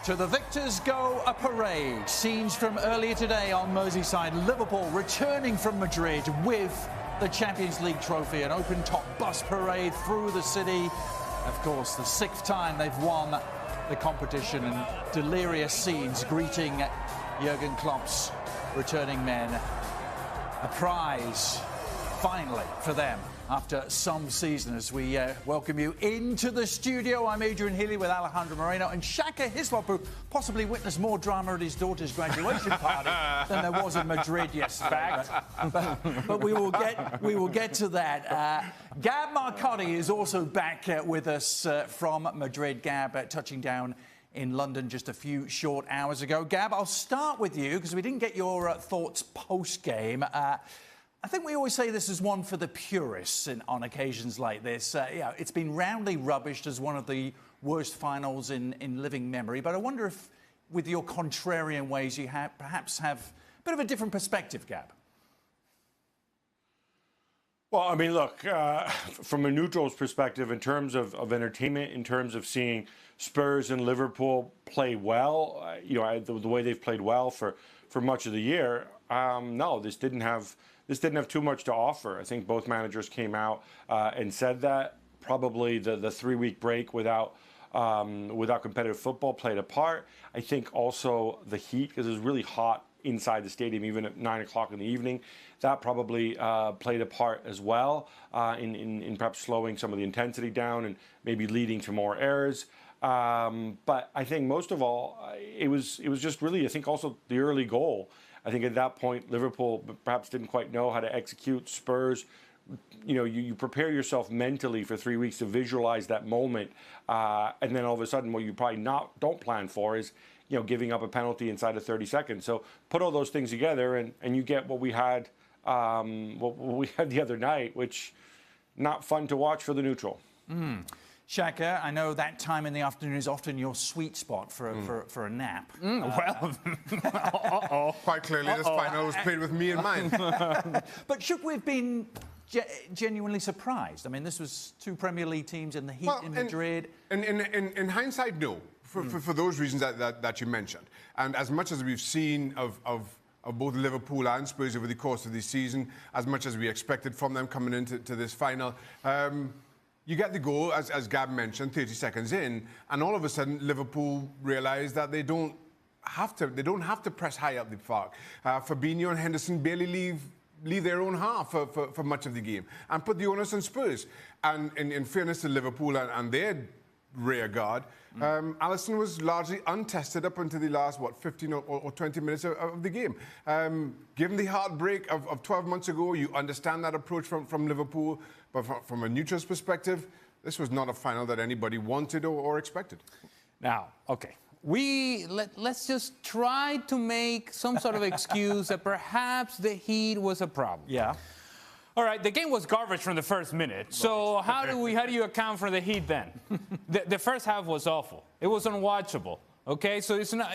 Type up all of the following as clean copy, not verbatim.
To the victors go a parade. Scenes from earlier today on Merseyside. Liverpool returning from Madrid with the Champions League trophy. An open-top bus parade through the city. Of course, the 6th time they've won the competition, and delirious scenes greeting Jurgen Klopp's returning men. A prize, finally, for them after some season. As we welcome you into the studio, I'm Adrian Healy with Alejandro Moreno and Shaka Hislop, who possibly witnessed more drama at his daughter's graduation party than there was in Madrid yesterday. But we will get to that. Gab Marcotti is also back with us from Madrid. Gab touching down in London just a few short hours ago. Gab, I'll start with you because we didn't get your thoughts post-game. I think we always say this is one for the purists on occasions like this. It's been roundly rubbished as one of the worst finals in living memory. But I wonder if, with your contrarian ways, you perhaps have a bit of a different perspective, Gab. Well, I mean, look, from a neutral's perspective, in terms of entertainment, in terms of seeing Spurs and Liverpool play well, the way they've played well for much of the year, no, this didn't have too much to offer. I think both managers came out and said that. Probably the 3-week break without competitive football played a part. I think also the heat, because it was really hot inside the stadium, even at 9 o'clock in the evening, that probably played a part as well in perhaps slowing some of the intensity down and maybe leading to more errors. But I think most of all, it was just really, I think also the early goal. I think at that point, Liverpool perhaps didn't quite know how to execute. Spurs, you prepare yourself mentally for 3 weeks to visualize that moment. And then all of a sudden, what you probably don't plan for is, giving up a penalty inside of 30 seconds. So put all those things together and you get what we had the other night, which not fun to watch for the neutral. Shaka, I know that time in the afternoon is often your sweet spot for a nap. Quite clearly, this final was played with me in mind. But should we have been genuinely surprised? I mean, this was 2 Premier League teams in the heat in Madrid. In hindsight, no, for those reasons that you mentioned. And as much as we've seen of both Liverpool and Spurs over the course of the season, as much as we expected from them coming into this final, you get the goal, as Gab mentioned, 30 seconds in, and all of a sudden Liverpool realise that they don't have to press high up the park. Fabinho and Henderson barely leave their own half for much of the game, and put the onus on Spurs. And in fairness to Liverpool and their rear guard, Alisson was largely untested up until the last 15 or 20 minutes of the game. Given the heartbreak of 12 months ago, you understand that approach from Liverpool. But from a neutral's perspective, this was not a final that anybody wanted or expected. Now, okay, let's just try to make some sort of excuse that perhaps the heat was a problem. Yeah. All right, the game was garbage from the first minute. So how do you account for the heat then? The first half was awful. It was unwatchable. Okay, so it's not.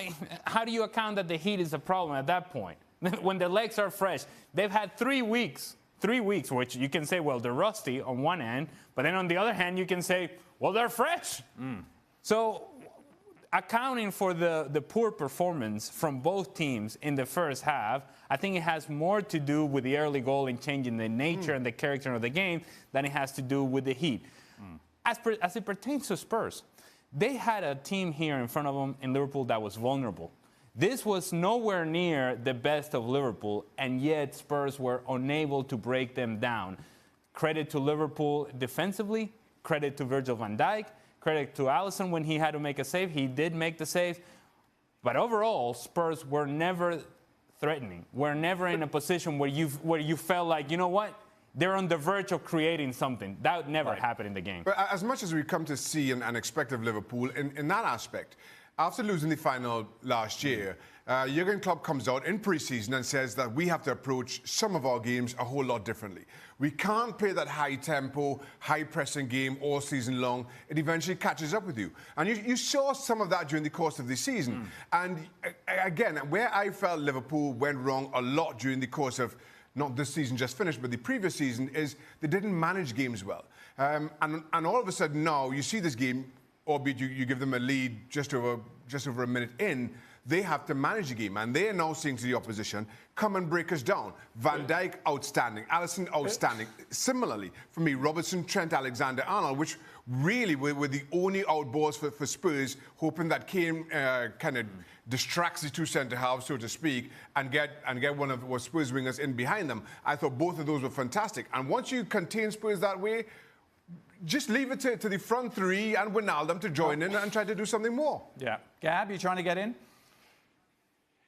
How do you account that the heat is a problem at that point? When the legs are fresh, they've had 3 weeks. 3 weeks, which you can say, well, they're rusty on one end, but then on the other hand, you can say, well, they're fresh. So accounting for the poor performance from both teams in the first half, I think it has more to do with the early goal and changing the nature and the character of the game than it has to do with the heat. As it pertains to Spurs, they had a team here in front of them in Liverpool that was vulnerable. This was nowhere near the best of Liverpool, and yet Spurs were unable to break them down. Credit to Liverpool defensively, credit to Virgil van Dijk, credit to Alisson when he had to make a save. He did make the save. But overall, Spurs were never threatening. We're never in a position where you felt like, you know what? They're on the verge of creating something. That never happened in the game. But as much as we come to see and expect of Liverpool in that aspect, after losing the final last year, Jurgen Klopp comes out in pre-season and says that we have to approach some of our games a whole lot differently. We can't play that high-tempo, high-pressing game all season long. It eventually catches up with you. And you saw some of that during the course of the season. And again, where I felt Liverpool went wrong a lot during the course of not this season just finished, but the previous season, is they didn't manage games well. And all of a sudden now, you see this game albeit you give them a lead just over a minute in, they have to manage the game, and they are now saying to the opposition, come and break us down. Van Dijk, outstanding. Alisson, outstanding. Similarly, for me, Robertson, Trent, Alexander-Arnold, which really were the only outballs for Spurs, hoping that Kane kind of distracts the two centre-halves, so to speak, and get one of the Spurs wingers in behind them. I thought both of those were fantastic. And once you contain Spurs that way, just leave it to the front three and Wijnaldum to join in and try to do something more. Yeah. Gab, you trying to get in?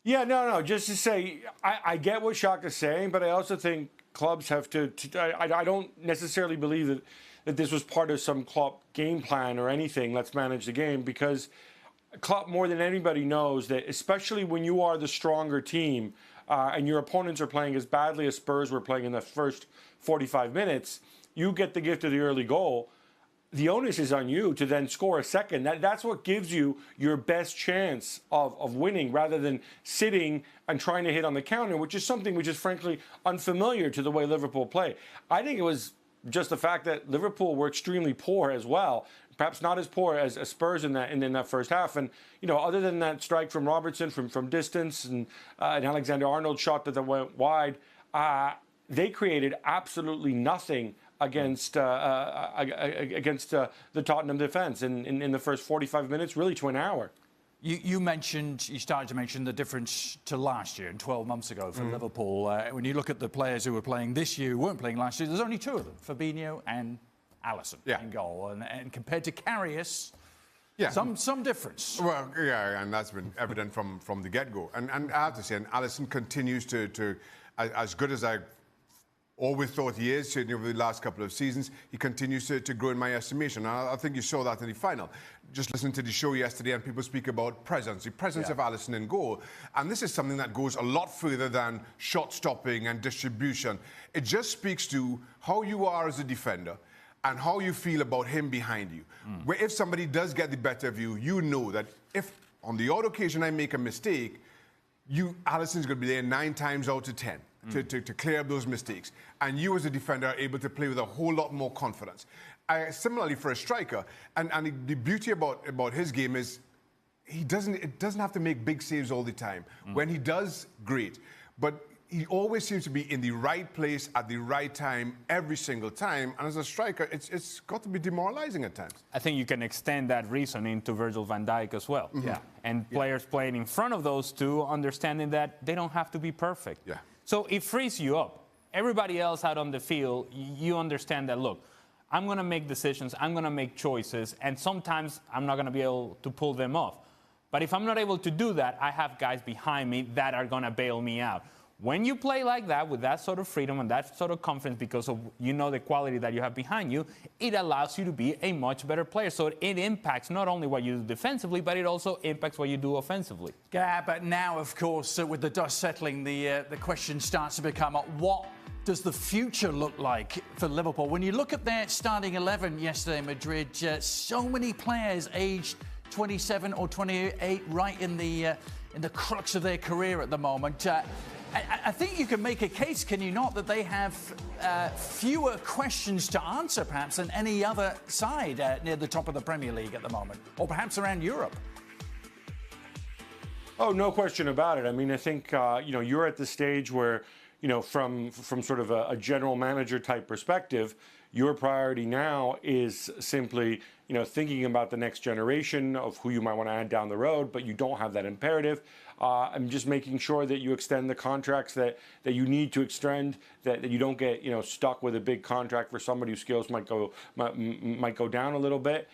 Yeah, no. Just to say, I get what Shaka's saying, but I also think clubs have to I don't necessarily believe that this was part of some club game plan or anything. Let's manage the game, because Klopp more than anybody knows that, especially when you are the stronger team and your opponents are playing as badly as Spurs were playing in the first 45 minutes, you get the gift of the early goal. The onus is on you to then score a second. That's what gives you your best chance of winning, rather than sitting and trying to hit on the counter, which is something which is frankly unfamiliar to the way Liverpool play. I think it was just the fact that Liverpool were extremely poor as well, perhaps not as poor as Spurs in that first half. And, other than that strike from Robertson from distance and an Alexander-Arnold shot that went wide, they created absolutely nothing against the Tottenham defence in the first 45 minutes, really to an hour. You started to mention the difference to last year and 12 months ago for Liverpool. When you look at the players who were playing this year, who weren't playing last year, there's only two of them, Fabinho and Alisson in goal. And compared to Karius, some difference. Well, yeah, and that's been evident from the get-go. And I have to say, and Alisson continues to as good as I always thought he is, certainly over the last couple of seasons, he continues to grow in my estimation. And I think you saw that in the final. Just listening to the show yesterday, and people speak about presence, the presence of Alisson in goal. And this is something that goes a lot further than shot stopping and distribution. It just speaks to how you are as a defender and how you feel about him behind you. Where if somebody does get the better of you, you know that if on the odd occasion I make a mistake, Alisson's going to be there 9 times out of 10. To clear up those mistakes. And you as a defender are able to play with a whole lot more confidence. Similarly for a striker, and the beauty about his game is it doesn't have to make big saves all the time. When he does, great. But he always seems to be in the right place at the right time every single time. And as a striker, it's got to be demoralizing at times. I think you can extend that reasoning to Virgil van Dijk as well. Yeah. And players playing in front of those two, understanding that they don't have to be perfect. Yeah. So it frees you up. Everybody else out on the field, you understand that, look, I'm going to make decisions, I'm going to make choices, and sometimes I'm not going to be able to pull them off. But if I'm not able to do that, I have guys behind me that are going to bail me out. When you play like that, with that sort of freedom and that sort of confidence, because of the quality that you have behind you, it allows you to be a much better player. So it impacts not only what you do defensively, but it also impacts what you do offensively. Yeah, but now, of course, with the dust settling, the question starts to become, what does the future look like for Liverpool? When you look at their starting 11 yesterday in Madrid, so many players aged 27 or 28, right in the crux of their career at the moment. I think you can make a case, can you not, that they have fewer questions to answer, perhaps, than any other side near the top of the Premier League at the moment, or perhaps around Europe. Oh, no question about it. I mean, I think you're at the stage where, from sort of a general manager type perspective, your priority now is simply, thinking about the next generation of who you might want to add down the road, but you don't have that imperative. I'm just making sure that you extend the contracts that you need to extend, that you don't get stuck with a big contract for somebody whose skills might go down a little bit.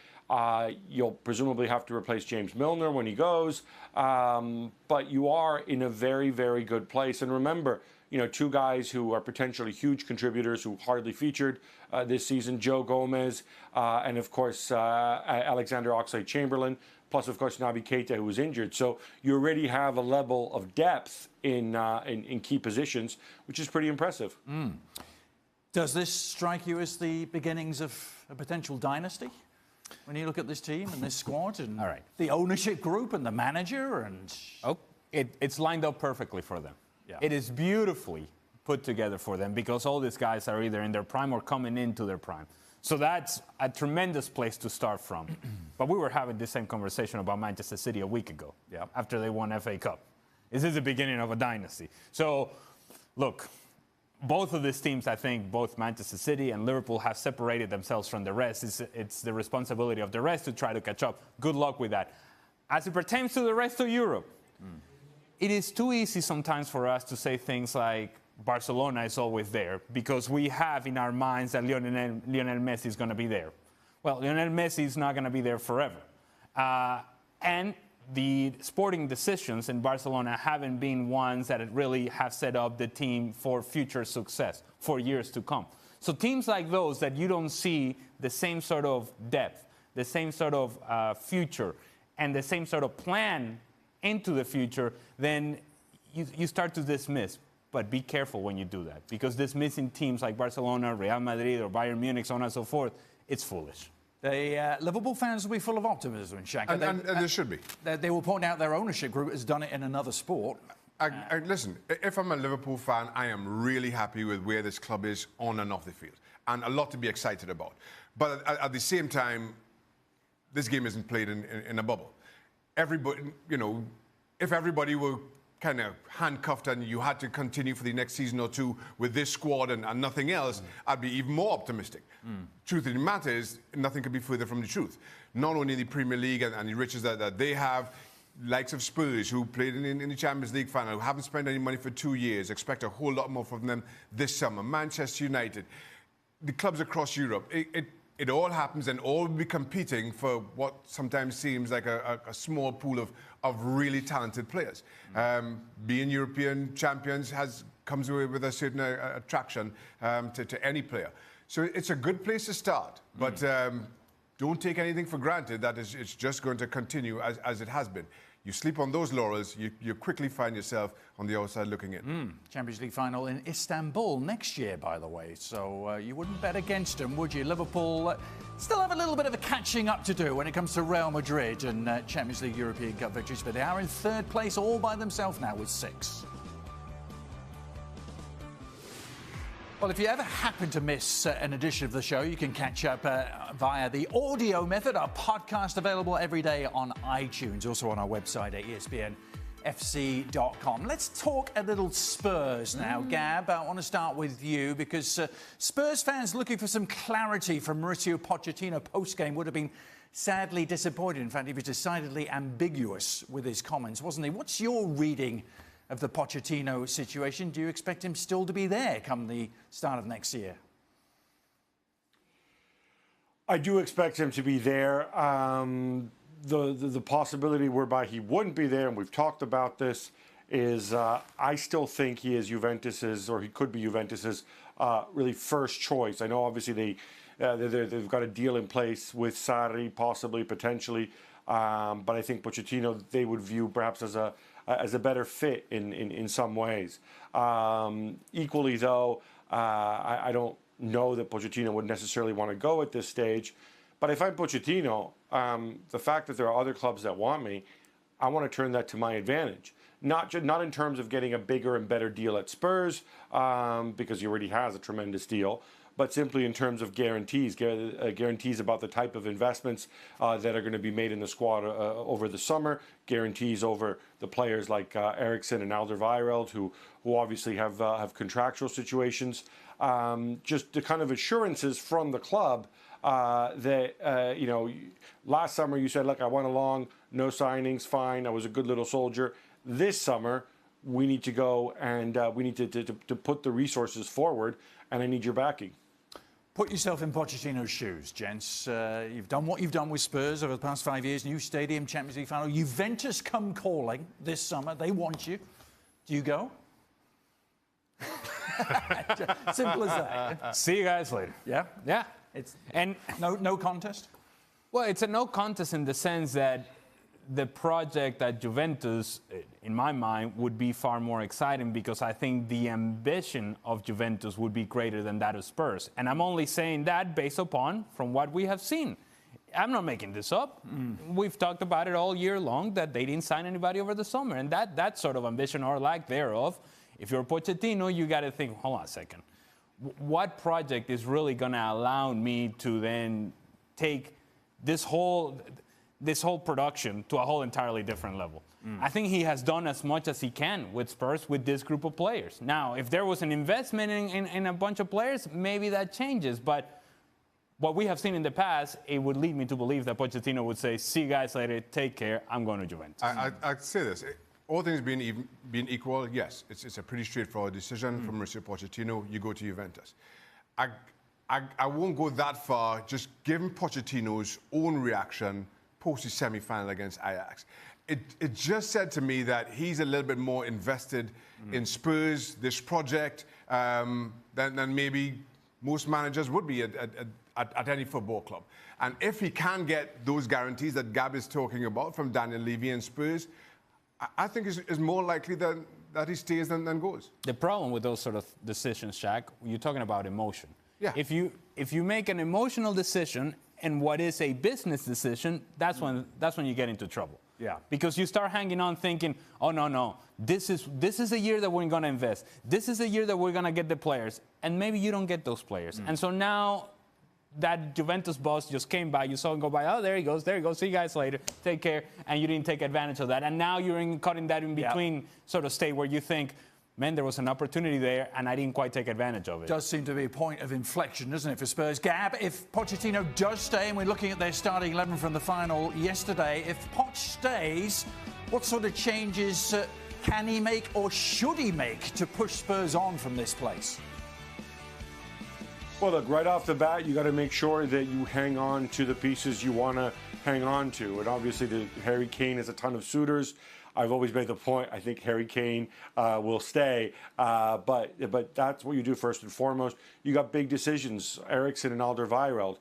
You'll presumably have to replace James Milner when he goes, but you are in a very, very good place. And remember, two guys who are potentially huge contributors who hardly featured this season, Joe Gomez and, of course, Alexander Oxlade-Chamberlain, plus, of course, Naby Keita, who was injured. So you already have a level of depth in key positions, which is pretty impressive. Does this strike you as the beginnings of a potential dynasty? When you look at this team and this squad and the ownership group and the manager and... It's lined up perfectly for them. Yeah. It is beautifully put together for them because all these guys are either in their prime or coming into their prime. So that's a tremendous place to start from. But we were having this same conversation about Manchester City a week ago, after they won FA Cup. This is the beginning of a dynasty. So, look, both of these teams, I think, both Manchester City and Liverpool have separated themselves from the rest. It's the responsibility of the rest to try to catch up. Good luck with that. As it pertains to the rest of Europe, it is too easy sometimes for us to say things like Barcelona is always there because we have in our minds that Lionel Messi is going to be there. Well, Lionel Messi is not going to be there forever. And the sporting decisions in Barcelona haven't been ones that really have set up the team for future success for years to come. So teams like those that you don't see the same sort of depth, the same sort of future, and the same sort of plan into the future, then you start to dismiss. But be careful when you do that, because dismissing teams like Barcelona, Real Madrid, or Bayern Munich, so on and so forth, it's foolish. The Liverpool fans will be full of optimism, Shaq. And there should be. They will point out their ownership group has done it in another sport. Listen, if I'm a Liverpool fan, I am really happy with where this club is on and off the field. And a lot to be excited about. But at the same time, this game isn't played in a bubble. Everybody, if everybody were kind of handcuffed and you had to continue for the next season or two with this squad and nothing else, I'd be even more optimistic. Truth of the matter is, nothing could be further from the truth. Not only the Premier League and the riches that they have, likes of Spurs, who played in the Champions League final, who haven't spent any money for 2 years, expect a whole lot more from them this summer. Manchester United, the clubs across Europe, it all happens and all will be competing for what sometimes seems like a small pool of really talented players. Being European champions comes away with a certain attraction to any player. So it's a good place to start, but don't take anything for granted that it's just going to continue as it has been. You sleep on those laurels, you quickly find yourself on the outside looking in. Champions League final in Istanbul next year, by the way. So you wouldn't bet against them, would you? Liverpool still have a little bit of a catching up to do when it comes to Real Madrid and Champions League European Cup victories, but they are in third place all by themselves now with 6. Well, if you ever happen to miss an edition of the show, you can catch up via the audio method. Our podcast available every day on iTunes, also on our website at ESPNFC.com. Let's talk a little Spurs now, Gab. I want to start with you because Spurs fans looking for some clarity from Mauricio Pochettino post-game would have been sadly disappointed. In fact, he was decidedly ambiguous with his comments, wasn't he? What's your reading of the Pochettino situation? Do you expect him still to be there come the start of next year? I do expect him to be there. The possibility whereby he wouldn't be there, and we've talked about this, is I still think he is Juventus's, or he could be Juventus's, really first choice. I know obviously they've got a deal in place with Sarri, possibly, potentially, but I think Pochettino they would view perhaps as a better fit in some ways. Equally, though, I don't know that Pochettino would necessarily want to go at this stage. But if I'm Pochettino, the fact that there are other clubs that want me, I want to turn that to my advantage. Not in terms of getting a bigger and better deal at Spurs, because he already has a tremendous deal, but simply in terms of guarantees about the type of investments that are going to be made in the squad over the summer, guarantees over the players like Eriksen and Alderweireld, who obviously have contractual situations, just the kind of assurances from the club that, last summer you said, look, I went along, no signings, fine, I was a good little soldier. This summer, we need to go and we need to put the resources forward, and I need your backing. Put yourself in Pochettino's shoes, gents. You've done what you've done with Spurs over the past 5 years. New stadium, Champions League final. Juventus come calling this summer. They want you. Do you go? Simple as that. See you guys later. Yeah? Yeah. And no contest? Well, it's a no contest in the sense that the project at Juventus, in my mind, would be far more exciting because I think the ambition of Juventus would be greater than that of Spurs. And I'm only saying that based upon from what we have seen. I'm not making this up. We've talked about it all year long that they didn't sign anybody over the summer. And that sort of ambition or lack thereof, if you're Pochettino, you got to think, hold on a second. what project is really going to allow me to then take this whole production to a whole entirely different level? I think he has done as much as he can with Spurs with this group of players. Now, if there was an investment in a bunch of players, maybe that changes. But what we have seen in the past, it would lead me to believe that Pochettino would say, see you guys later, take care, I'm going to Juventus. I'd say this. All things being equal, yes, it's a pretty straightforward decision from Mauricio Pochettino. You go to Juventus. I won't go that far, just given Pochettino's own reaction post the semi-final against Ajax. It just said to me that he's a little bit more invested in Spurs, this project, than maybe most managers would be at any football club. And if he can get those guarantees that Gab is talking about from Daniel Levy and Spurs, I think it's more likely that he stays than goes. The problem with those sort of decisions, Shaq, you're talking about emotion. Yeah. If you make an emotional decision and what is a business decision, that's when you get into trouble. Yeah. Because you start hanging on thinking, oh, no, this is a year that we're going to invest. This is a year that we're going to get the players. And maybe you don't get those players. And so now that Juventus boss just came by, you saw him go by, oh, there he goes, see you guys later, take care. And you didn't take advantage of that. And now you're cutting that in between sort of state where you think, man, there was an opportunity there, and I didn't quite take advantage of it. Does seem to be a point of inflection, doesn't it, for Spurs? Gab, if Pochettino does stay, and we're looking at their starting 11 from the final yesterday, if Poch stays, what sort of changes can he make or should he make to push Spurs on from this place? Well, look, right off the bat, you got to make sure that you hang on to the pieces you want to hang on to. And obviously, Harry Kane has a ton of suitors. I've always made the point, I think Harry Kane will stay, but that's what you do first and foremost. You got big decisions, Eriksen and Alderweireld.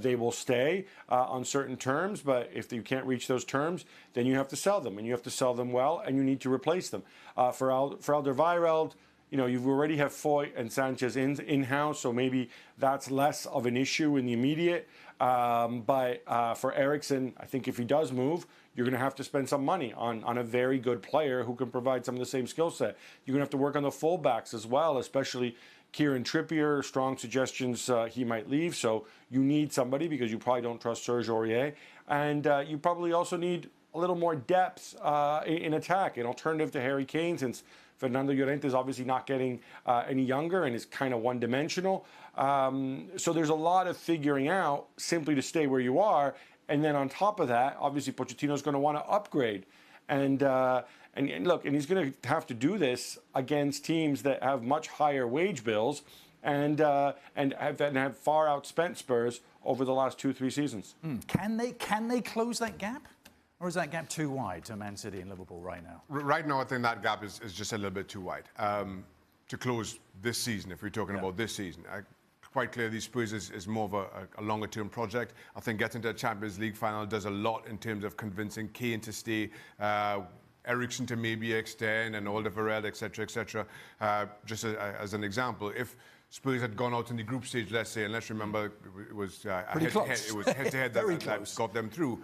They will stay on certain terms, but if you can't reach those terms, then you have to sell them, and you have to sell them well, and you need to replace them. For Alderweireld, you know, you already have Foyt and Sanchez in-house, so maybe that's less of an issue in the immediate. But for Eriksen, I think if he does move, you're going to have to spend some money on a very good player who can provide some of the same skill set. You're going to have to work on the fullbacks as well, especially Kieran Trippier. Strong suggestions he might leave. So you need somebody because you probably don't trust Serge Aurier. And you probably also need a little more depth in attack, an alternative to Harry Kane, since Fernando Llorente is obviously not getting any younger and is kind of one-dimensional. So there's a lot of figuring out simply to stay where you are. And then on top of that, obviously Pochettino's going to want to upgrade. And look, and he's going to have to do this against teams that have much higher wage bills and have far outspent Spurs over the last 2-3 seasons. Can they close that gap? Or is that gap too wide to Man City and Liverpool right now? Right now, I think that gap is just a little bit too wide to close this season, if we're talking about this season. Quite clearly, Spurs is more of a longer-term project. I think getting to the Champions League final does a lot in terms of convincing Kane to stay, Eriksen to maybe extend, and Alderweireld, etc. Just as an example, if Spurs had gone out in the group stage, let's say, and let's remember it was head-to-head that got them through.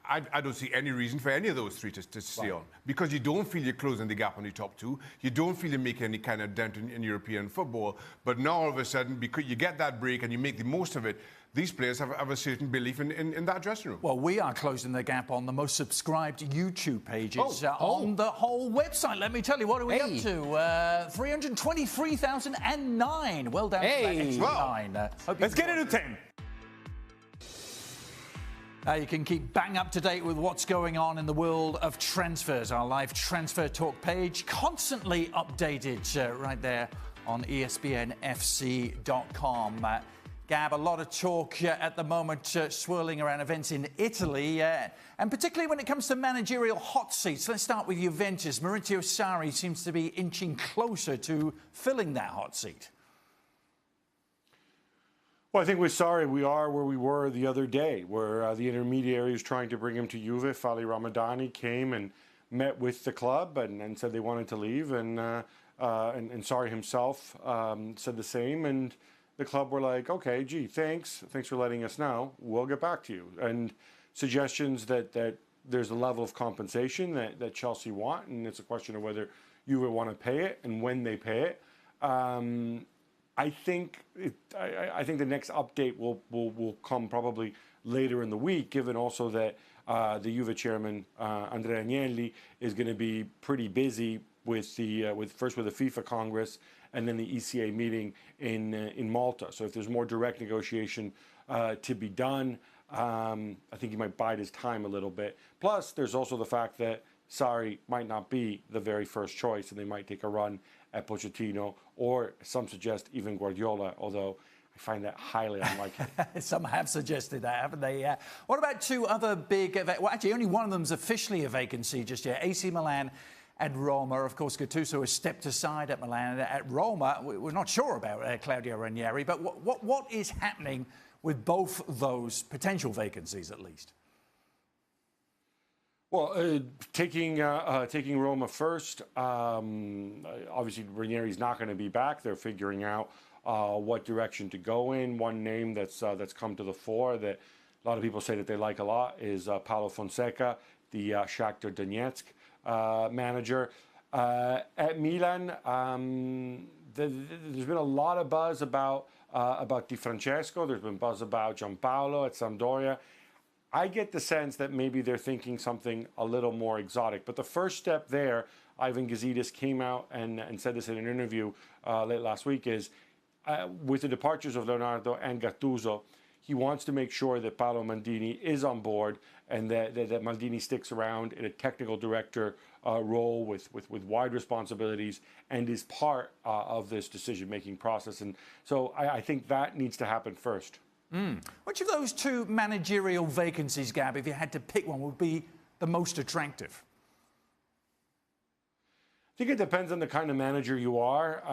I don't see any reason for any of those three to stay on, because you don't feel you're closing the gap on the top two. You don't feel you make any kind of dent in European football. But now all of a sudden, because you get that break and you make the most of it, these players have a certain belief in that dressing room. Well, we are closing the gap on the most subscribed YouTube pages on the whole website. Let me tell you, what are we up to? 323,009. Well done. Hey. Wow. Let's get it to 10. You can keep bang up to date with what's going on in the world of transfers. Our live transfer talk page, constantly updated right there on ESPNFC.com. Gab, a lot of talk at the moment swirling around events in Italy, and particularly when it comes to managerial hot seats. Let's start with Juventus. Maurizio Sarri seems to be inching closer to filling that hot seat. Well, I think with Sarri, we are where we were the other day, where the intermediary is trying to bring him to Juve. Fali Ramadani came and met with the club and said they wanted to leave, and Sarri himself said the same, and the club were like, okay, gee, thanks for letting us know. We'll get back to you. And suggestions that there's a level of compensation that Chelsea want, and it's a question of whether Juve want to pay it and when they pay it. I think I think the next update will come probably later in the week, given also that the Juve chairman Andrea Agnelli is going to be pretty busy with the first with the FIFA Congress and then the ECA meeting in Malta. So if there's more direct negotiation to be done, I think he might bide his time a little bit. Plus, there's also the fact that Sarri might not be the very first choice, and they might take a run at Pochettino, or some suggest even Guardiola, although I find that highly unlikely. Some have suggested that, haven't they? What about two other big... Well, actually, only one of them's officially a vacancy just yet. AC Milan and Roma. Of course, Gattuso has stepped aside at Milan. At Roma, we're not sure about Claudio Ranieri, but what is happening with both those potential vacancies, at least? Well, taking Roma first, obviously Ranieri's not going to be back. They're figuring out what direction to go in. One name that's come to the fore that a lot of people say that they like a lot is Paulo Fonseca, the Shakhtar Donetsk manager. At Milan, there's been a lot of buzz about Di Francesco. There's been buzz about Gianpaolo at Sampdoria. I get the sense that maybe they're thinking something a little more exotic. But the first step there, Ivan Gazidis came out and said this in an interview late last week, is with the departures of Leonardo and Gattuso, he wants to make sure that Paolo Maldini is on board and that Maldini sticks around in a technical director role with wide responsibilities and is part of this decision-making process. And so I think that needs to happen first. Which of those two managerial vacancies, Gab, if you had to pick one, would be the most attractive? I think it depends on the kind of manager you are.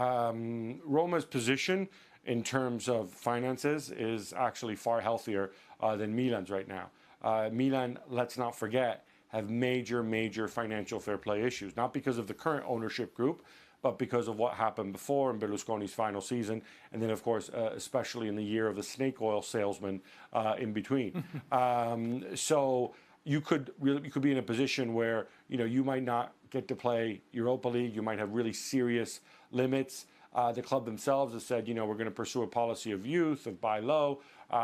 Roma's position in terms of finances is actually far healthier than Milan's right now. Milan, let's not forget, have major financial fair play issues, not because of the current ownership group, but because of what happened before in Berlusconi's final season, and then, of course, especially in the year of the snake oil salesman in between. So you could be in a position where you might not get to play Europa League. You might have really serious limits. The club themselves has said, we're going to pursue a policy of youth, of buy low,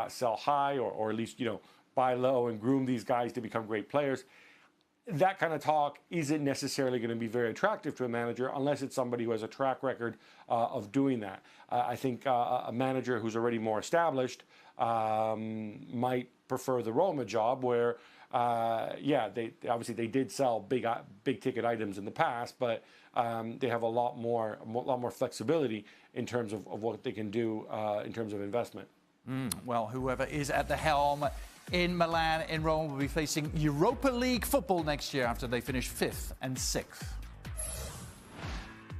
sell high, or at least buy low and groom these guys to become great players. That kind of talk isn't necessarily going to be very attractive to a manager unless it's somebody who has a track record of doing that. I think a manager who's already more established might prefer the Roma job, where, they did sell big ticket items in the past, but they have a lot more flexibility in terms of what they can do in terms of investment. Well, whoever is at the helm in Milan, in Rome, will be facing Europa League football next year after they finish 5th and 6th.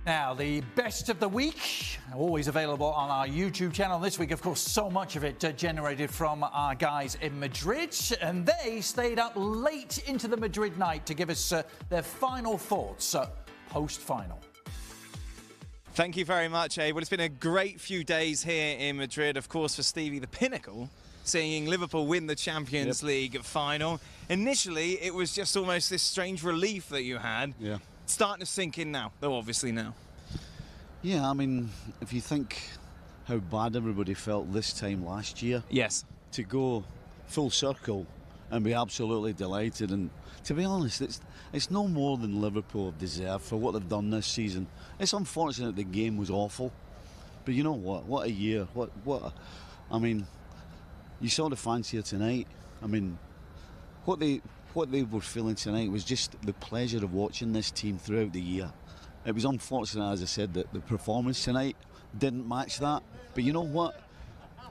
Now, the best of the week, always available on our YouTube channel. This week, of course, so much of it generated from our guys in Madrid. And they stayed up late into the Madrid night to give us their final thoughts post-final. Thank you very much, Well, it's been a great few days here in Madrid. Of course, for Stevie, the pinnacle, seeing Liverpool win the Champions League final. Initially, it was just almost this strange relief that you had. Yeah. Starting to sink in now, though, obviously now. Yeah, I mean, if you think how bad everybody felt this time last year. Yes. To go full circle and be absolutely delighted. And to be honest, it's no more than Liverpool have deserved for what they've done this season. It's unfortunate the game was awful. But you know what? What a year. I mean, you saw the fans here tonight. I mean, what they were feeling tonight was just the pleasure of watching this team throughout the year. It was unfortunate, as I said, that the performance tonight didn't match that. But you know what?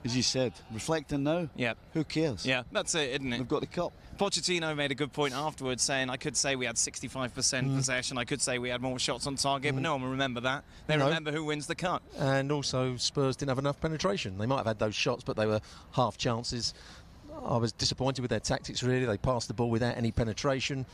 As you said, reflecting now, who cares? Yeah, that's it, isn't it? We've got the cup. Pochettino made a good point afterwards, saying, I could say we had 65% possession, I could say we had more shots on target, but no one will remember that. They remember who wins the cup. And also, Spurs didn't have enough penetration. They might have had those shots, but they were half chances. I was disappointed with their tactics, really. They passed the ball without any penetration.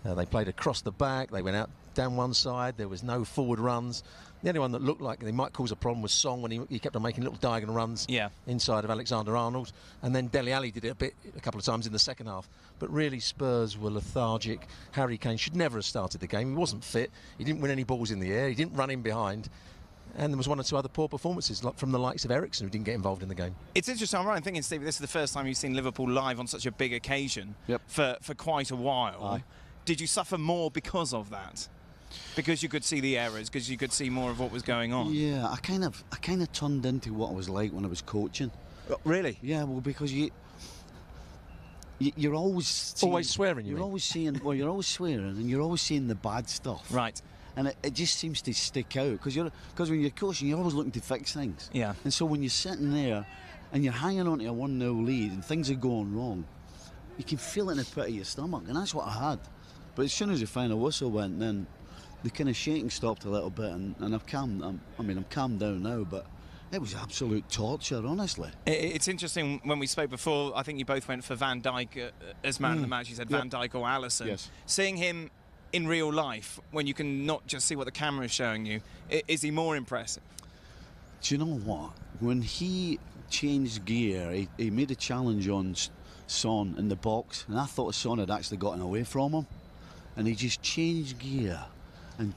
They played across the back. They went out down one side. There was no forward runs. The only one that looked like they might cause a problem was Song, when he kept on making little diagonal runs inside of Alexander-Arnold. And then Dele Alli did it a couple of times in the second half. But really, Spurs were lethargic. Harry Kane should never have started the game. He wasn't fit. He didn't win any balls in the air. He didn't run in behind. And there was one or two other poor performances like from the likes of Eriksen, who didn't get involved in the game. It's interesting. I'm right in thinking, Steve, this is the first time you've seen Liverpool live on such a big occasion for quite a while. Aye. Did you suffer more because of that? Because you could see the errors, because you could see more of what was going on? Yeah, I kind of turned into what I was like when I was coaching. Really? Yeah, well, because you're always swearing. You're always seeing. Well, you're always swearing, and you're always seeing the bad stuff. Right. And it just seems to stick out because when you're coaching, you're always looking to fix things. Yeah. And so when you're sitting there and you're hanging on to a 1-0 lead and things are going wrong, you can feel it in the pit of your stomach, and that's what I had. But as soon as the final whistle went, then the kind of shaking stopped a little bit, and I'm calmed down now, but it was absolute torture, honestly. It's interesting, when we spoke before, I think you both went for Van Dijk as man of the match. You said Van Dijk or Alisson. Yes. Seeing him in real life, when you can not just see what the camera is showing you, is he more impressive? Do you know what? When he changed gear, he made a challenge on Son in the box, and I thought Son had actually gotten away from him, and he just changed gear, and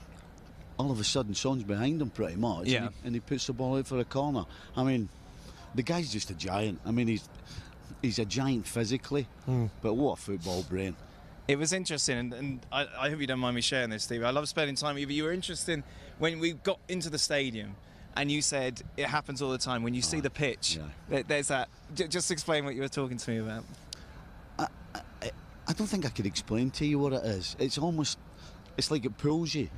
all of a sudden Son's behind him pretty much, and he puts the ball out for a corner. I mean, the guy's just a giant. I mean, he's a giant physically, but what a football brain. It was interesting, and I hope you don't mind me sharing this, Steve. I love spending time with you. You were interesting when we got into the stadium, and you said it happens all the time. When you see the pitch, there's that. Just explain what you were talking to me about. I don't think I could explain to you what it is. It's like it pulls you.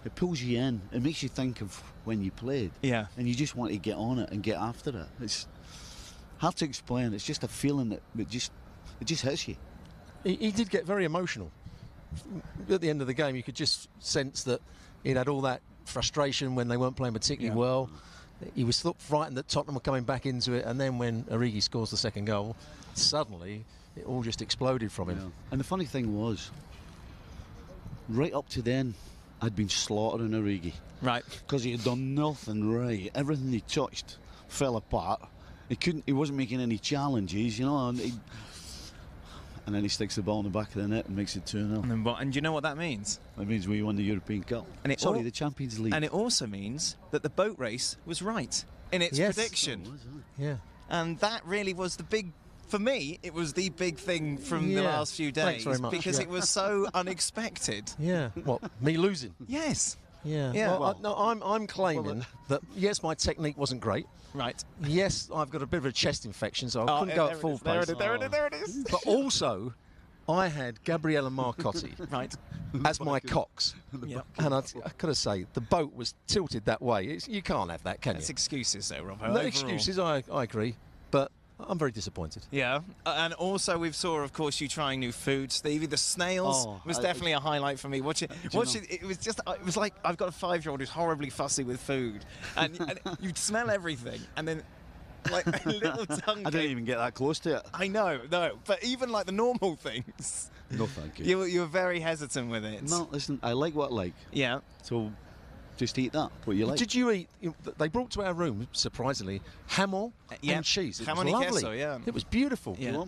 It pulls you in. It makes you think of when you played. Yeah. And you just want to get on it and get after it. It's hard to explain. It's just a feeling that it just hits you. He did get very emotional. At the end of the game, you could just sense that he'd had all that frustration when they weren't playing particularly well. He was frightened that Tottenham were coming back into it, and then when Origi scores the second goal, suddenly it all just exploded from him. Yeah. And the funny thing was, right up to then, I'd been slaughtering Origi. Right. Because he had done nothing right. Everything he touched fell apart. He wasn't making any challenges, you know, and then he sticks the ball in the back of the net and makes it 2-0. And do you know what that means? That means we won the European Cup. And the Champions League. And it also means that the boat race was right in its prediction. Yeah. And that really was the big, for me, it was the big thing from the last few days. Thanks very much. Because it was so unexpected. Yeah. What, me losing? Yes. Yeah. Well, I'm claiming that, yes, my technique wasn't great. Right. Yes, I've got a bit of a chest infection, so I couldn't go at full pace. There it is. But also, I had Gabriella Marcotti as my cox. And I got to say, the boat was tilted that way. You can't have that, can you? That's excuses, though, Rob. No excuses, I agree. But I'm very disappointed. Yeah, and also we saw, of course, you trying new food, Stevie. The snails was definitely a highlight for me. It was like I've got a 5-year-old who's horribly fussy with food, and you'd smell everything, and then like a little tongue. I didn't even get that close to it. I know, but even like the normal things. No, thank you. You were very hesitant with it. No, listen, I like what I like. Yeah. So just eat that, what you like. Did you eat? They brought to our room, surprisingly, ham and cheese. It was lovely. Queso, yeah. It was beautiful. Yeah.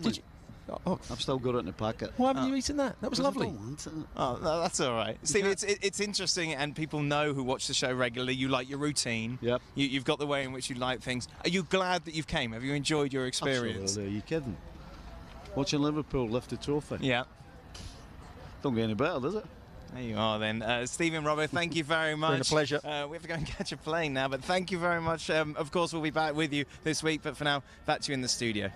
I've still got it in the packet. Why haven't you eaten that? That was lovely. Oh, no, that's all right. Steve, it's interesting, and people know who watch the show regularly. You like your routine. Yep. You've got the way in which you like things. Are you glad that you've came? Have you enjoyed your experience? Absolutely. Are you kidding? Watching Liverpool lift the trophy. Yeah. Don't get any better, does it? There you are then. Stephen, Robert, thank you very much. It's been a pleasure. We have to go and catch a plane now, but thank you very much. Of course, we'll be back with you this week, but for now, back to you in the studio.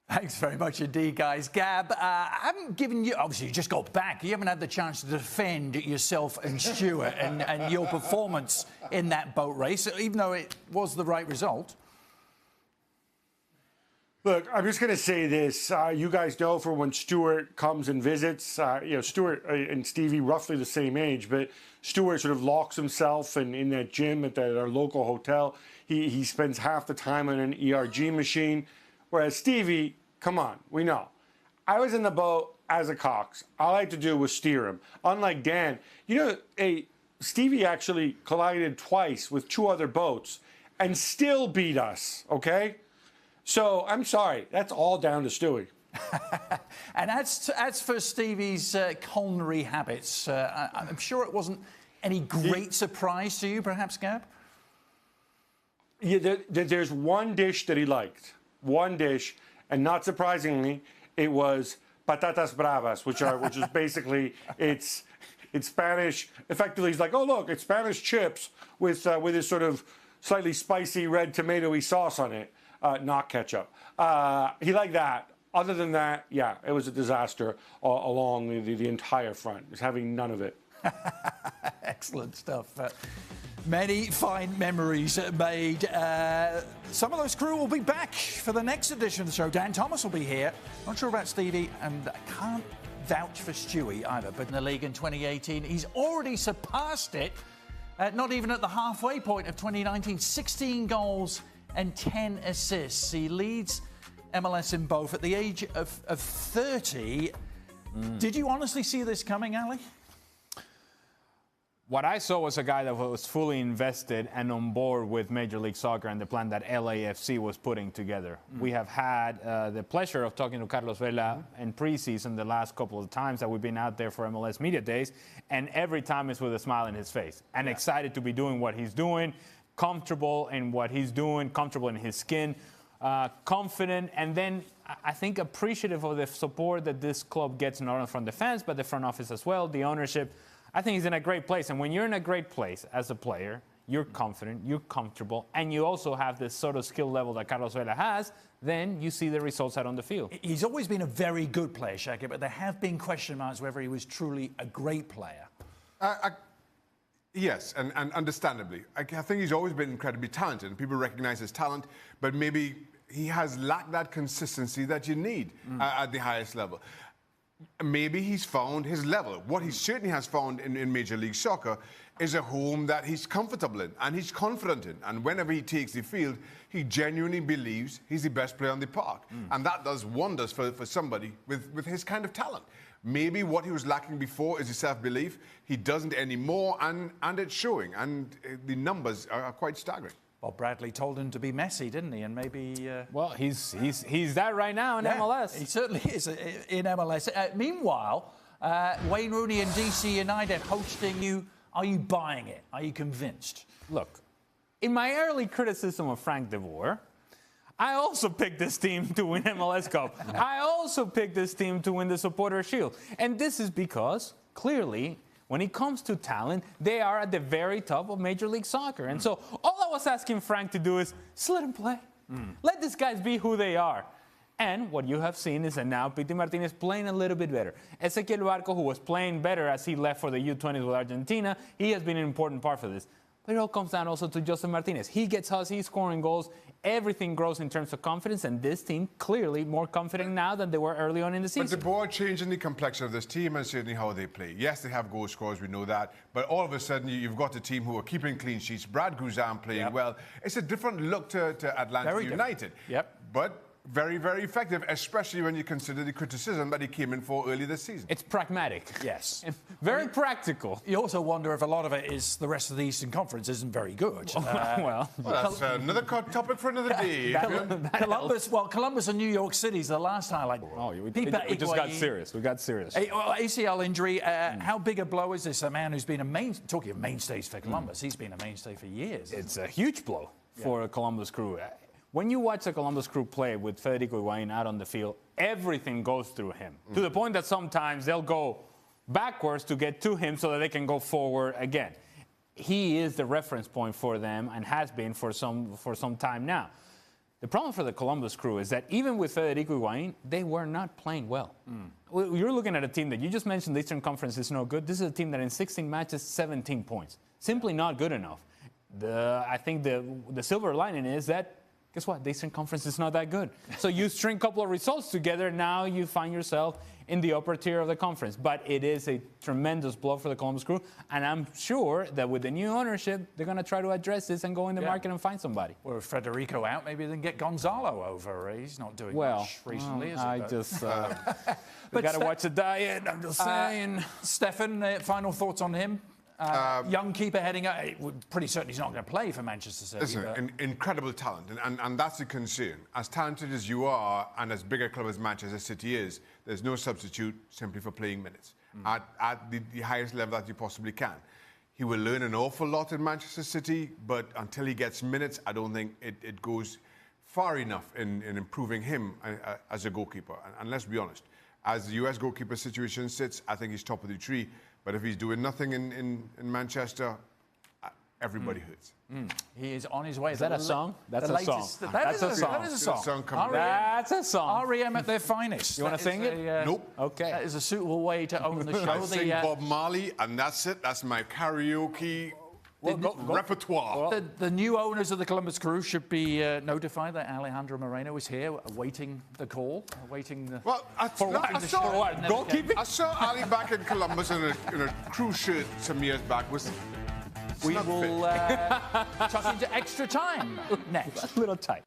Thanks very much indeed, guys. Gab, I haven't given you, obviously you just got back, you haven't had the chance to defend yourself and Stuart and your performance in that boat race, even though it was the right result. Look, I'm just going to say this. You guys know for when Stuart comes and visits, Stuart and Stevie roughly the same age, but Stuart sort of locks himself in that gym at our local hotel. He spends half the time on an ERG machine, whereas Stevie, come on, we know. I was in the boat as a cox. All I had to do was steer him. Unlike Dan, Stevie actually collided twice with 2 other boats and still beat us, okay? So, I'm sorry, that's all down to Stewie. And as for Stevie's culinary habits, I'm sure it wasn't any great surprise to you, perhaps, Gab? Yeah, there's one dish that he liked. One dish, and not surprisingly, it was patatas bravas, which is basically it's Spanish. Effectively, he's like, oh look, it's Spanish chips with this sort of slightly spicy red tomatoey sauce on it, not ketchup. He liked that. Other than that, yeah, it was a disaster along the entire front. He's having none of it. Excellent stuff. Many fine memories made. Some of those crew will be back for the next edition of the show. Dan Thomas will be here. Not sure about Stevie, and I can't vouch for Stewie either. But in the league in 2018, he's already surpassed it. Not even at the halfway point of 2019. 16 goals and 10 assists. He leads MLS in both at the age of 30. Did you honestly see this coming, Ali? What I saw was a guy that was fully invested and on board with Major League Soccer and the plan that LAFC was putting together. We have had the pleasure of talking to Carlos Vela in preseason the last couple of times that we've been out there for MLS Media Days, and every time it's with a smile in his face and excited to be doing what he's doing, comfortable in what he's doing, comfortable in his skin, confident, and then I think appreciative of the support that this club gets not only from the fans but the front office as well, the ownership. I think he's in a great place. And when you're in a great place as a player, you're confident, you're comfortable, and you also have this sort of skill level that Carlos Vela has, then you see the results out on the field. He's always been a very good player, Shaka, but there have been question marks whether he was truly a great player. Yes, and understandably. I think he's always been incredibly talented, and people recognize his talent, but maybe he has lacked that consistency that you need at the highest level. Maybe he's found his level. What he certainly has found in Major League Soccer is a home that he's comfortable in and he's confident in. And whenever he takes the field, he genuinely believes he's the best player on the park. And that does wonders for somebody with his kind of talent. Maybe what he was lacking before is his self-belief. He doesn't anymore, and it's showing. And the numbers are quite staggering. Bob Bradley told him to be Messi, didn't he? And maybe... Well, he's that right now in MLS. He certainly is in MLS. Meanwhile, Wayne Rooney and DC United hosting you. Are you buying it? Are you convinced? Look, in my early criticism of Frank de Boer, I also picked this team to win MLS Cup. I also picked this team to win the Supporter Shield. And this is because, clearly, when it comes to talent, they are at the very top of Major League Soccer. And so all I was asking Frank to do is just let him play. Let these guys be who they are. And what you have seen is that now Pity Martinez playing a little bit better. Ezequiel Barco, who was playing better as he left for the U20s with Argentina, he has been an important part for this. But it all comes down also to Josef Martinez. He gets us, he's scoring goals. Everything grows in terms of confidence, and this team clearly more confident now than they were early on in the season. But the board changing the complexion of this team and certainly how they play. Yes, they have goal scorers, we know that, but all of a sudden you've got a team who are keeping clean sheets. Brad Guzan playing well. It's a different look to Atlanta United. But very, very effective, especially when you consider the criticism that he came in for early this season. It's pragmatic. Yes. Very practical. You also wonder if a lot of it is the rest of the Eastern Conference isn't very good. Well, that's another topic for another day. Columbus and New York City's the last highlight. Oh, we just got serious. We got serious. ACL injury. How big a blow is this? A man who's been talking of mainstays for Columbus, he's been a mainstay for years. It's a huge blow for a Columbus Crew. When you watch the Columbus Crew play with Federico Higuaín out on the field, everything goes through him. To the point that sometimes they'll go backwards to get to him so that they can go forward again. He is the reference point for them and has been for some time now. The problem for the Columbus Crew is that even with Federico Higuaín, they were not playing well. You're looking at a team that you just mentioned the Eastern Conference is no good. This is a team that in 16 matches, 17 points. Simply not good enough. I think the silver lining is that guess what? The Eastern Conference is not that good. So you string a couple of results together, now you find yourself in the upper tier of the conference. But it is a tremendous blow for the Columbus Crew, and I'm sure that with the new ownership, they're going to try to address this and go in the market and find somebody. Well, with Federico out, maybe they can get Gonzalo over. He's not doing much recently, is he? We got to watch the diet, I'm just saying. Stefan, final thoughts on him? Young keeper heading up. Pretty certain he's not going to play for Manchester City. Listen, incredible talent, and that's the concern. As talented as you are, and as big a club as Manchester City is, there's no substitute simply for playing minutes at the highest level that you possibly can. He will learn an awful lot in Manchester City, but until he gets minutes, I don't think it goes far enough in improving him as a goalkeeper. And let's be honest, as the US goalkeeper situation sits, I think he's top of the tree. But if he's doing nothing in Manchester, everybody hurts. He is on his way. Is that a song? That's a song. That is a song. That's a song coming. That's a song. REM at their finest. You want to sing it? Nope. Okay. That is a suitable way to own the show. I sing Bob Marley, and that's it. That's my karaoke repertoire. The new owners of the Columbus Crew should be notified that Alejandro Moreno is here, awaiting the call, awaiting the... Well, I saw Goalkeeping? I saw Ali back in Columbus in a crew shirt some years back. We will tuck into extra time next. A little tight.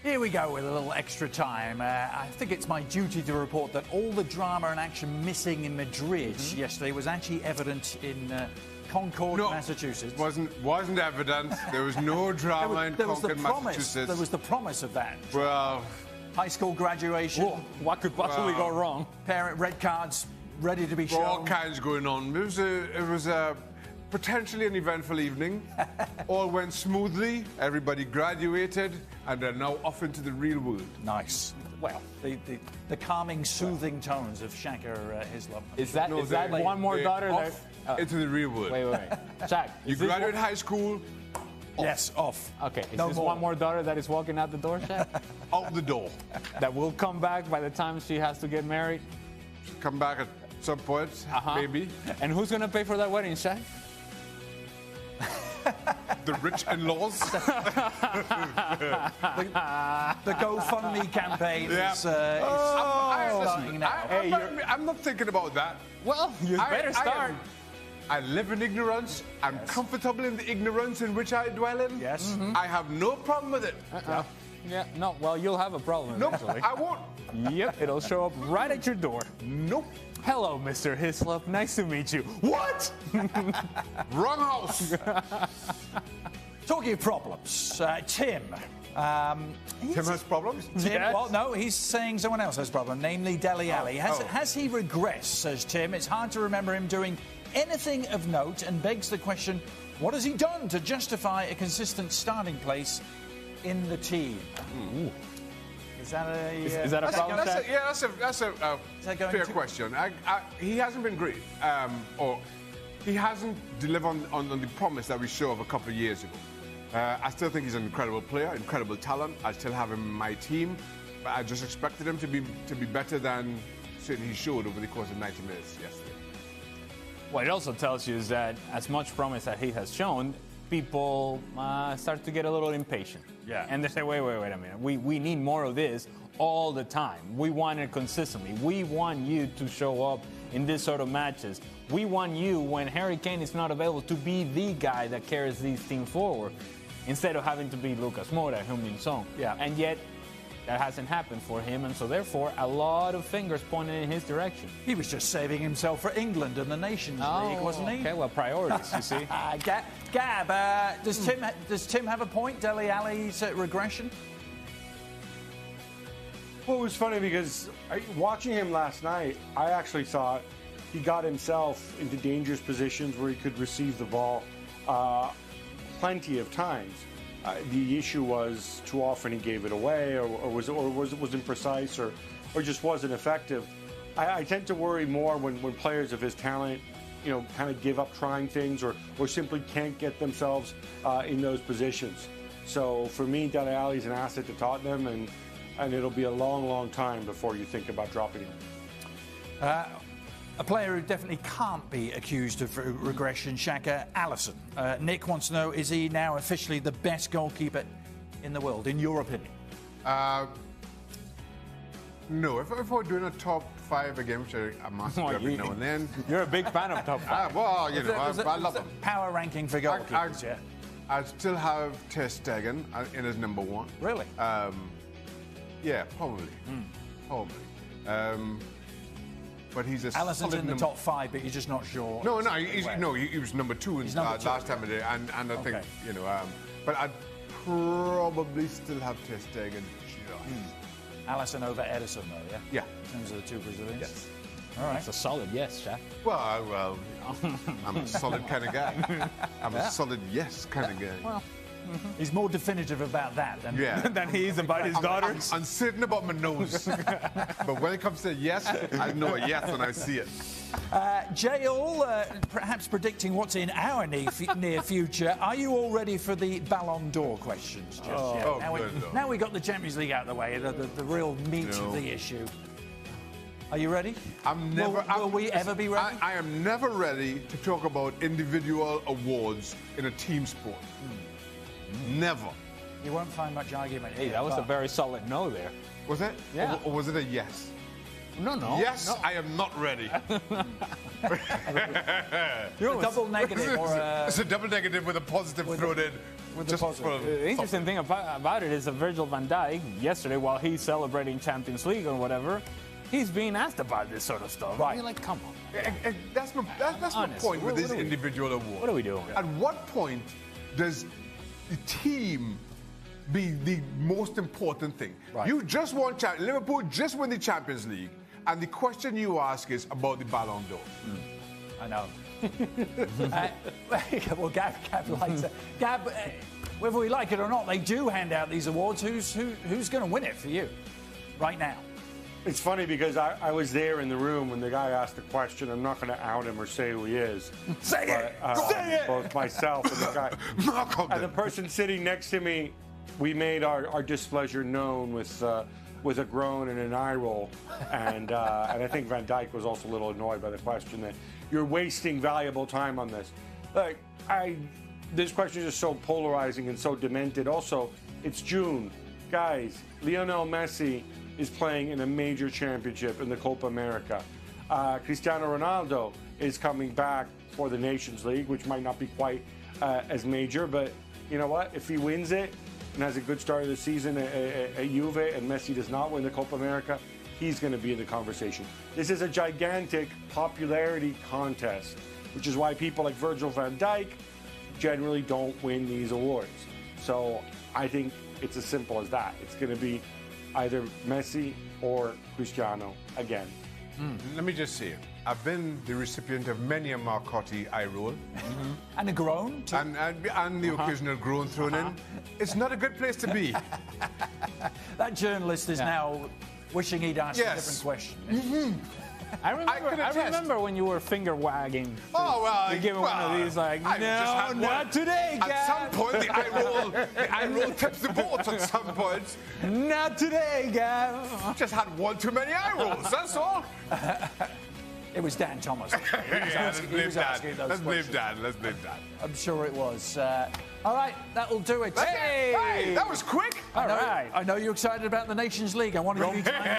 Here we go with a little extra time. I think it's my duty to report that all the drama and action missing in Madrid yesterday was actually evident in Concord, Massachusetts. Wasn't evident. There was no drama in Concord, Massachusetts. There was the promise of that. Well, high school graduation. Whoa, what could possibly go wrong? Parent red cards ready to be shown. all kinds going on. It was a potentially an eventful evening. All went smoothly. Everybody graduated, and they're now off into the real world. Nice. Well, the calming, soothing tones of Shaka Hislop. Is that one more daughter that... into the real world. Wait. Shaq, You graduate high school, Yes, off. Okay, is No this more. one more daughter that is walking out the door, Shaq? out the door. That will come back by the time she has to get married? Come back at some point, maybe. And who's going to pay for that wedding, Shaq? The rich in-laws. The GoFundMe campaign is starting now. I'm not thinking about that. Well, you better start. I live in ignorance. I'm comfortable in the ignorance in which I dwell in. Yes. I have no problem with it. Yeah, no, well, you'll have a problem Nope, eventually. I won't. Yep, it'll show up right at your door. Nope. Hello, Mr. Hislop. Nice to meet you. What? Wrong house. Talking of problems, Tim. Tim has problems? Tim, Yes. well, no, he's saying someone else has a problem, namely Dele Alli. Has he regressed, says Tim? It's hard to remember him doing anything of note and begs the question, what has he done to justify a consistent starting place in the team? Is that a... Is that a problem, Shaq? That's a fair question. He hasn't been great, or he hasn't delivered on the promise that we showed of a couple of years ago. I still think he's an incredible player, incredible talent. I still have him in my team, but I just expected him to be better than certainly he showed over the course of 90 minutes yesterday. What it also tells you is that as much promise that he has shown, people start to get a little impatient. Yeah. And they say, wait a minute. We need more of this all the time. We want it consistently. We want you to show up in this sort of matches. We want you, when Harry Kane is not available, to be the guy that carries these teams forward instead of having to be Lucas Moura, Heung-min Son. Yeah. And yet, that hasn't happened for him, and so therefore, a lot of fingers pointed in his direction. He was just saving himself for England and the Nations League, wasn't he? Okay, well, priorities, you see. Gab, does Tim have a point? Dele Alli's regression? Well, it was funny because watching him last night, I actually thought he got himself into dangerous positions where he could receive the ball plenty of times. The issue was too often he gave it away, or wasn't precise, or just wasn't effective. I tend to worry more when players of his talent, kind of give up trying things, or simply can't get themselves in those positions. So for me, Dele Alli is an asset to Tottenham, and it'll be a long, long time before you think about dropping him. A player who definitely can't be accused of regression, Shaka, Alisson. Nick wants to know, is he now officially the best goalkeeper in the world, in your opinion? No, if we're doing a top 5 again, which I must do every now and then. You're a big fan of top 5. Well, I love them. Power ranking for goalkeepers, yeah. I still have Ter Stegen in as number 1. Really? Yeah, probably. Probably. But he's a Alisson's in the top 5, but you're just not sure. He was number 2 in number two. last time of the day, and I think but I'd probably still have Ter Stegen. Alisson over Ederson, though, yeah? Yeah. In terms of the two Brazilians. Yes. All right. That's a solid yes, Jack. Well, I'm a solid kind of guy. I'm a solid yes kind of guy. Well, he's more definitive about that than Than he is about his daughters. I'm uncertain about my nose. But when it comes to yes, I know a yes when I see it. Jael, perhaps predicting what's in our near future. Are you all ready for the Ballon d'Or questions? Just yet? Oh, now, good Lord. now we got the Champions League out of the way, the real meat of the issue. Are you ready? Will we ever be ready? I am never ready to talk about individual awards in a team sport. Never. You won't find much argument Hey, here. that was a but- very solid no there. Was it? Yeah. Or was it a yes? No. Yes, no. I am not ready. You're a double negative or a... It's a double negative with a positive thrown in. with Just a positive. for- The interesting thing about it is that Virgil van Dijk, yesterday, while he's celebrating Champions League or whatever, he's being asked about this sort of stuff. Right. You're like, come on. And that's my Honest, point with what this are we- individual award. What are we doing? At what point does the team be the most important thing? Right. You just won Liverpool just won the Champions League, and the question you ask is about the Ballon d'Or. I know. Well, Gab likes it. Gab, whether we like it or not, they do hand out these awards. Who's going to win it for you right now? It's funny because I was there in the room when the guy asked the question. I'm not going to out him or say who he is. Say it! Say it! Both myself and the guy. Mark on And the them. person sitting next to me, we made our displeasure known with a groan and an eye roll. And I think Van Dijk was also a little annoyed by the question that you're wasting valuable time on this. Look, this question is just so polarizing and so demented. Also, it's June. Guys, Lionel Messi is playing in a major championship in the Copa America. Cristiano Ronaldo is coming back for the Nations League, which might not be quite as major, but you know what? If he wins it and has a good start of the season at Juve and Messi does not win the Copa America, he's going to be in the conversation. This is a gigantic popularity contest, which is why people like Virgil van Dijk generally don't win these awards. So I think it's as simple as that. It's going to be either Messi or Cristiano again. Let me just say, I've been the recipient of many a Marcotti eye roll, And a groan? too. and the occasional groan thrown in. It's not a good place to be. That journalist is now wishing he'd asked a Yes. different question. I could attest. remember when you were finger wagging. Oh, well, You giving one of these like, I've just no, had one. not today, At guys. some point, the eye roll tips the boat at some point. Not today, guys. Just had one too many eye rolls, that's all. It was Dan Thomas. He was asking, he was asking those Let's blame questions. Dan. Let's blame Dan. I'm sure it was. All right, that'll do it. Hey, that was quick. I know, All right. I know you're excited about the Nations League. I want to give you time.